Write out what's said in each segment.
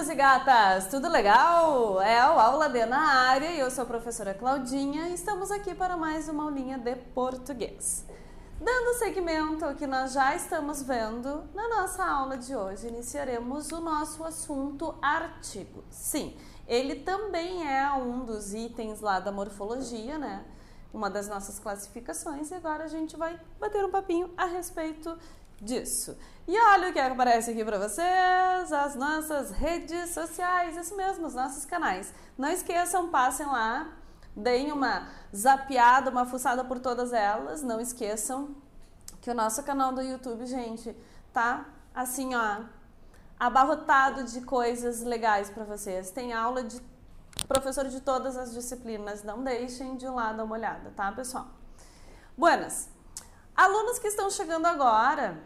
gatos e gatas, tudo legal? É o Aula D na área e eu sou a professora Claudinha e estamos aqui para mais uma aulinha de português. Dando seguimento ao que nós já estamos vendo, na nossa aula de hoje iniciaremos o nosso assunto artigo. Sim, ele também é um dos itens lá da morfologia, né? Uma das nossas classificações, e agora a gente vai bater um papinho a respeito disso. E olha o que aparece aqui para vocês, as nossas redes sociais, isso mesmo, os nossos canais. Não esqueçam, passem lá, deem uma zapeada, uma fuçada por todas elas. Não esqueçam que o nosso canal do YouTube, gente, tá assim, ó, abarrotado de coisas legais para vocês. Tem aula de professor de todas as disciplinas, não deixem de ir lá dar uma olhada, tá, pessoal? Buenas! Alunos que estão chegando agora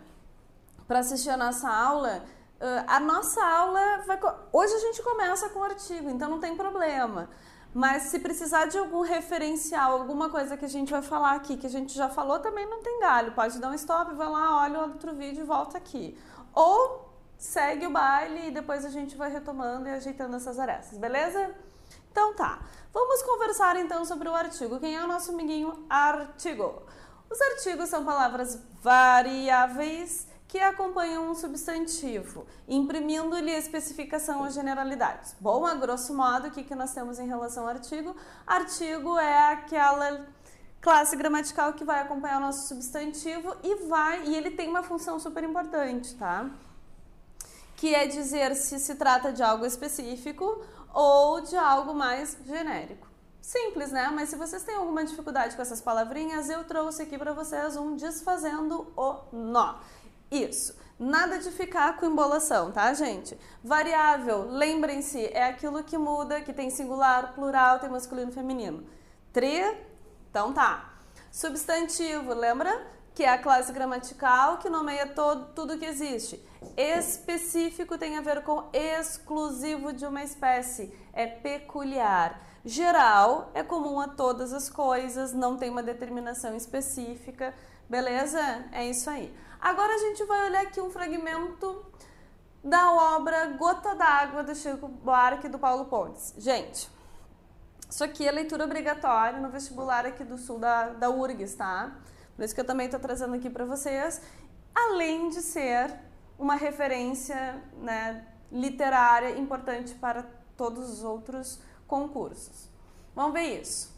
para assistir a nossa aula vai... Hoje a gente começa com o artigo, então não tem problema. Mas se precisar de algum referencial, alguma coisa que a gente vai falar aqui, que a gente já falou, também não tem galho. Pode dar um stop, vai lá, olha o outro vídeo e volta aqui. Ou segue o baile e depois a gente vai retomando e ajeitando essas arestas, beleza? Então tá, vamos conversar então sobre o artigo. Quem é o nosso amiguinho artigo? Os artigos são palavras variáveis que acompanham um substantivo, imprimindo-lhe especificação ou generalidades. Bom, a grosso modo, o que nós temos em relação ao artigo? Artigo é aquela classe gramatical que vai acompanhar o nosso substantivo e ele tem uma função super importante, tá? Que é dizer se trata de algo específico ou de algo mais genérico. Simples, né? Mas se vocês têm alguma dificuldade com essas palavrinhas, eu trouxe aqui para vocês um desfazendo o nó. Isso. Nada de ficar com embolação, tá, gente? Variável, lembrem-se, é aquilo que muda, que tem singular, plural, tem masculino e feminino. Então tá. Substantivo, lembra? Que é a classe gramatical que nomeia tudo que existe. Específico tem a ver com exclusivo de uma espécie, é peculiar. Geral é comum a todas as coisas, não tem uma determinação específica, beleza? É isso aí. Agora a gente vai olhar aqui um fragmento da obra Gota d'Água, do Chico Buarque e do Paulo Pontes. Gente, isso aqui é leitura obrigatória no vestibular aqui do sul da URGS, tá? Por isso que eu também estou trazendo aqui para vocês, além de ser uma referência, né, literária importante para todos os outros concursos. Vamos ver isso.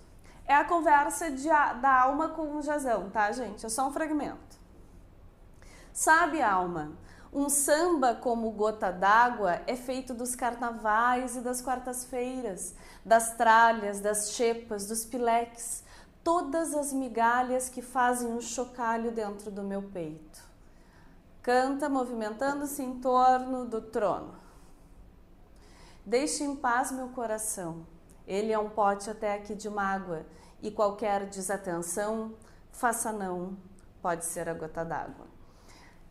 É a conversa da Alma com o Jazão, tá, gente? É só um fragmento. Sabe, Alma, um samba como Gota d'Água é feito dos carnavais e das quartas-feiras, das tralhas, das chepas, dos pileques, todas as migalhas que fazem um chocalho dentro do meu peito. Canta movimentando-se em torno do trono. Deixe em paz meu coração, ele é um pote até aqui de mágoa, e qualquer desatenção, faça não, pode ser a gota d'água.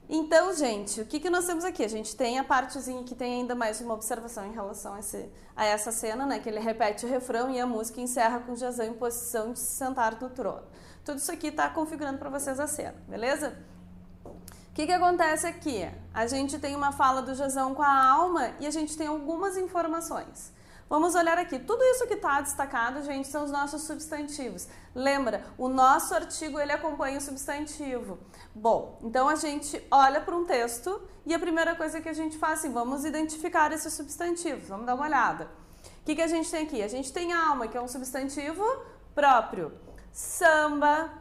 Então, gente, o que nós temos aqui? A gente tem a partezinha que tem ainda mais uma observação em relação a essa cena, né? Que ele repete o refrão e a música encerra com o Jazão em posição de se sentar no trono. Tudo isso aqui tá configurando para vocês a cena, beleza? O que acontece aqui? A gente tem uma fala do Jazão com a Alma e a gente tem algumas informações. Vamos olhar aqui. Tudo isso que está destacado, gente, são os nossos substantivos. Lembra, o nosso artigo, ele acompanha o substantivo. Bom, então a gente olha para um texto e a primeira coisa que a gente faz, assim, vamos identificar esses substantivos. Vamos dar uma olhada. O que a gente tem aqui? A gente tem alma, que é um substantivo próprio. Samba,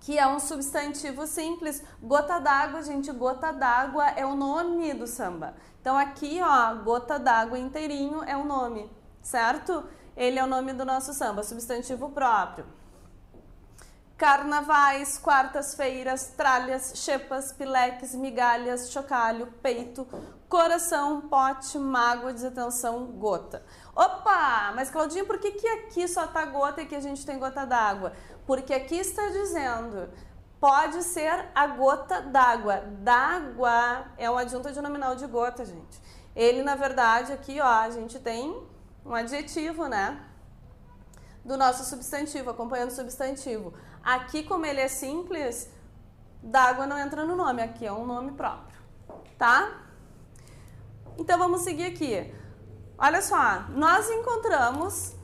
que é um substantivo simples. Gota d'água, gente, gota d'água é o nome do samba. Então aqui, ó, gota d'água inteirinho é o nome, certo? Ele é o nome do nosso samba, substantivo próprio. Carnavais, quartas-feiras, tralhas, chepas, pileques, migalhas, chocalho, peito, coração, pote, mágoa, desatenção, gota. Opa, mas Claudinha, por que aqui só tá gota e aqui a gente tem gota d'água? Porque aqui está dizendo, pode ser a gota d'água. D'água é um adjunto adnominal de gota, gente. Ele, na verdade, aqui, ó, a gente tem um adjetivo, né? Do nosso substantivo, acompanhando o substantivo. Aqui, como ele é simples, d'água não entra no nome, aqui é um nome próprio, tá? Então vamos seguir aqui. Olha só, nós encontramos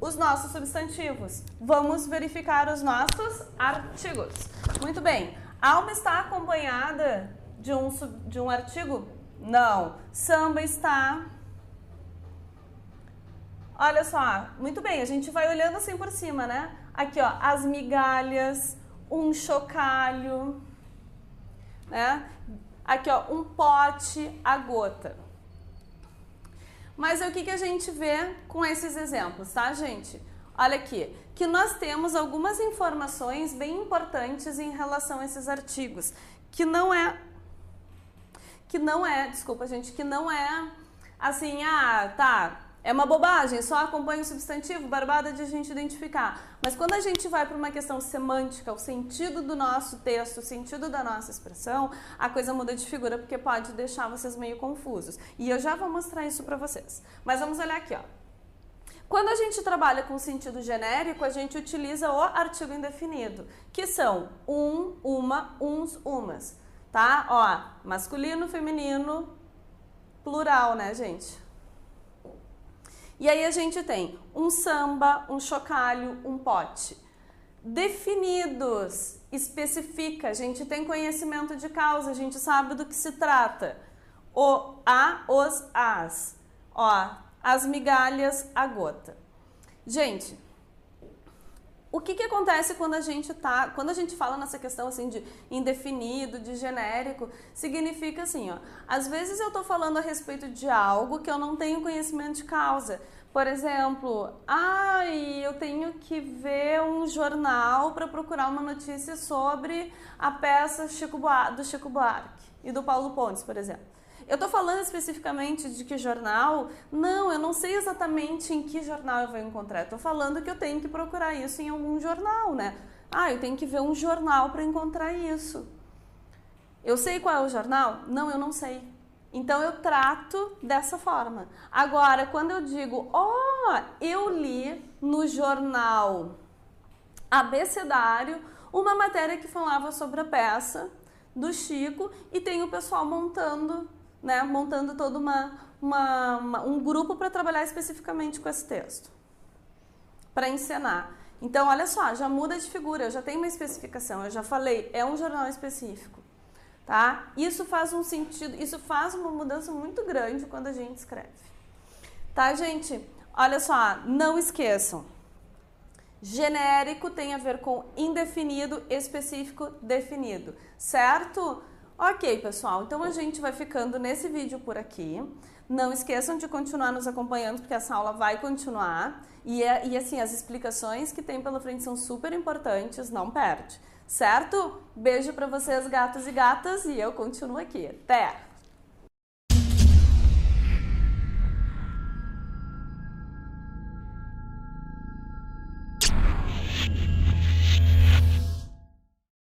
os nossos substantivos. Vamos verificar os nossos artigos. Muito bem. Alma está acompanhada de um artigo? Não. Samba está... Olha só, muito bem, a gente vai olhando assim por cima, né? Aqui, ó, as migalhas, um chocalho, né? Aqui, ó, um pote, a gota. Mas o que a gente vê com esses exemplos, tá, gente? Olha aqui, que nós temos algumas informações bem importantes em relação a esses artigos, que não é, desculpa, gente, que não é assim, tá, é uma bobagem, só acompanha o substantivo, barbada de a gente identificar. Mas quando a gente vai para uma questão semântica, o sentido do nosso texto, o sentido da nossa expressão, a coisa muda de figura, porque pode deixar vocês meio confusos. E eu já vou mostrar isso para vocês. Mas vamos olhar aqui, ó. Quando a gente trabalha com sentido genérico, a gente utiliza o artigo indefinido, que são um, uma, uns, umas, tá? Ó, masculino, feminino, plural, né, gente? E aí a gente tem um samba, um chocalho, um pote. Definidos, especifica, a gente tem conhecimento de causa, a gente sabe do que se trata. O, a, os, as. Ó, as migalhas, a gota. Gente, o que acontece quando a gente fala nessa questão assim de indefinido, de genérico, significa assim, ó, às vezes eu tô falando a respeito de algo que eu não tenho conhecimento de causa. Por exemplo, eu tenho que ver um jornal para procurar uma notícia sobre a peça do Chico Buarque e do Paulo Pontes, por exemplo. Eu estou falando especificamente de que jornal? Não, eu não sei exatamente em que jornal eu vou encontrar. Estou falando que eu tenho que procurar isso em algum jornal, né? Eu tenho que ver um jornal para encontrar isso. Eu sei qual é o jornal? Não, eu não sei. Então eu trato dessa forma. Agora, quando eu digo, eu li no jornal Abecedário uma matéria que falava sobre a peça do Chico e tem o pessoal montando todo um grupo para trabalhar especificamente com esse texto, para encenar. Então, olha só, já muda de figura, eu já tenho uma especificação, eu já falei, é um jornal específico, tá? Isso faz um sentido, isso faz uma mudança muito grande quando a gente escreve. Tá, gente? Olha só, não esqueçam, genérico tem a ver com indefinido, específico, definido, certo? Ok, pessoal, então a gente vai ficando nesse vídeo por aqui. Não esqueçam de continuar nos acompanhando, porque essa aula vai continuar. E assim, as explicações que tem pela frente são super importantes, não perde. Certo? Beijo pra vocês, gatos e gatas, e eu continuo aqui. Até!